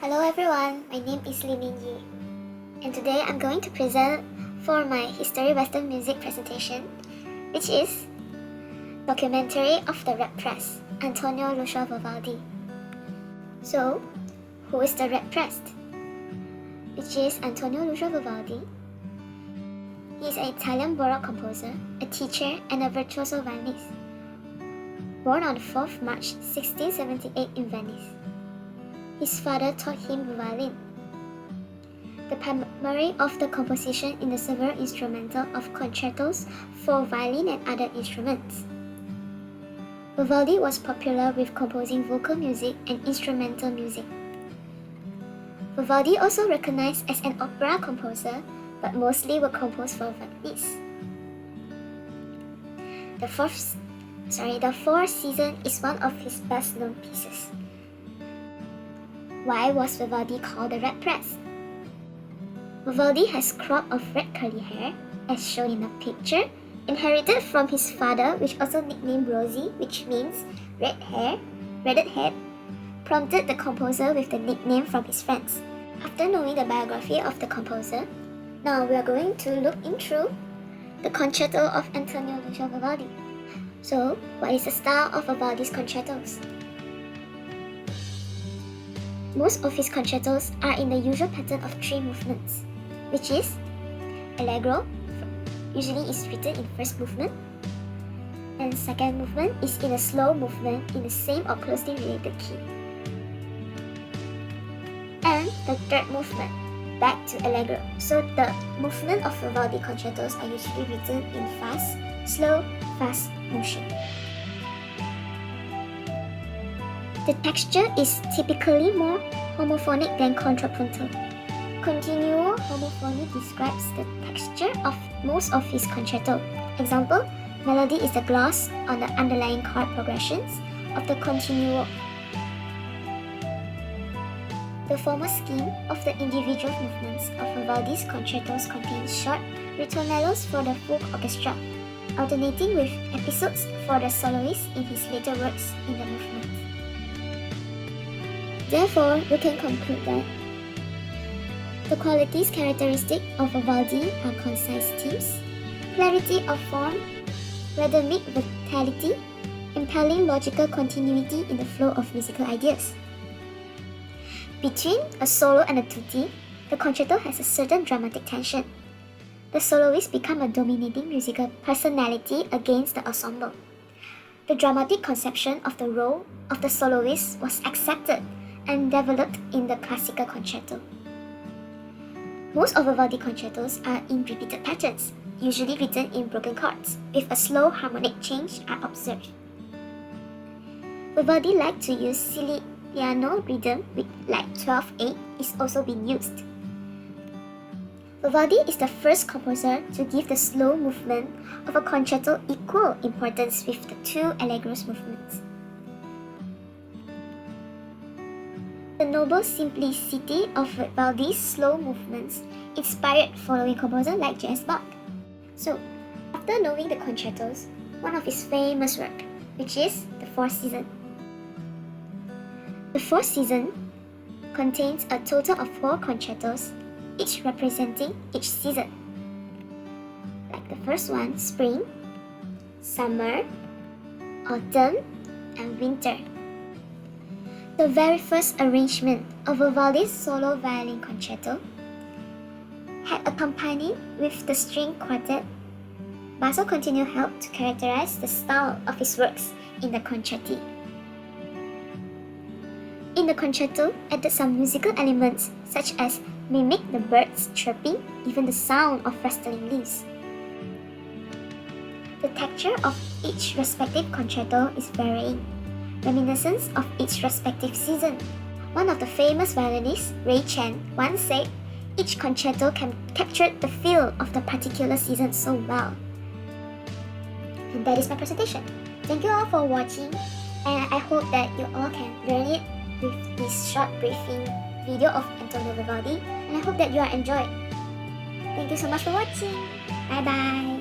Hello everyone, my name is Lee Min Yi, and today I'm going to present for my History Western Music presentation, which is Documentary of the Red Press, Antonio Lucio Vivaldi. So, who is the Red Press? Which is Antonio Lucio Vivaldi. He is an Italian baroque composer, a teacher, and a virtuoso violinist. Born on 4th March 1678 in Venice. His father taught him violin. The primary of the composition in the several instrumental of concertos for violin and other instruments. Vivaldi was popular with composing vocal music and instrumental music. Vivaldi also recognized as an opera composer, but mostly were composed for violinists. The Fourth Season is one of his best-known pieces. Why was Vivaldi called the Red Press? Vivaldi has crop of red curly hair, as shown in the picture, inherited from his father, which also nicknamed Rosie, which means redhead head, prompted the composer with the nickname from his friends. After knowing the biography of the composer, now we are going to look into the concerto of Antonio Lucio Vivaldi. So, what is the style of Vivaldi's concertos? Most of his concertos are in the usual pattern of 3 movements, which is Allegro, usually is written in first movement, and second movement is in a slow movement in the same or closely related key. And the third movement, back to Allegro. So the movement of Vivaldi concertos are usually written in fast, slow, fast motion. The texture is typically more homophonic than contrapuntal. Continuo homophony describes the texture of most of his concerto. Example, melody is the gloss on the underlying chord progressions of the continuo. The formal scheme of the individual movements of Vivaldi's concertos contains short ritornellos for the full orchestra, alternating with episodes for the soloist in his later works in the movement. Therefore, we can conclude that the qualities characteristic of Vivaldi are concise themes, clarity of form, rhythmic vitality, impelling logical continuity in the flow of musical ideas. Between a solo and a tutti, the concerto has a certain dramatic tension. The soloist becomes a dominating musical personality against the ensemble. The dramatic conception of the role of the soloist was accepted and developed in the classical concerto. Most of Vivaldi concertos are in repeated patterns, usually written in broken chords, with a slow harmonic change are observed. Vivaldi liked to use Siciliano rhythm with like 12/8 is also being used. Vivaldi is the first composer to give the slow movement of a concerto equal importance with the 2 allegros movements. The noble simplicity of Vivaldi's slow movements inspired following composers like Bach. So, after knowing the concertos, one of his famous work, which is the Fourth Season. The Fourth Season contains a total of 4 concertos, each representing each season. Like the first one, spring, summer, autumn, and winter. The very first arrangement of Vivaldi's solo violin concerto had accompanied with the string quartet. Basso continuo helped to characterize the style of his works in the concerti. In the concerto, added some musical elements such as mimic the birds chirping, even the sound of rustling leaves. The texture of each respective concerto is varying, reminiscent of each respective season. One of the famous violinists, Ray Chen, once said, each concerto captured the feel of the particular season so well. And that is my presentation. Thank you all for watching, and I hope that you all can learn it with this short briefing video of Antonio Vivaldi, and I hope that you are enjoyed. Thank you so much for watching. Bye bye.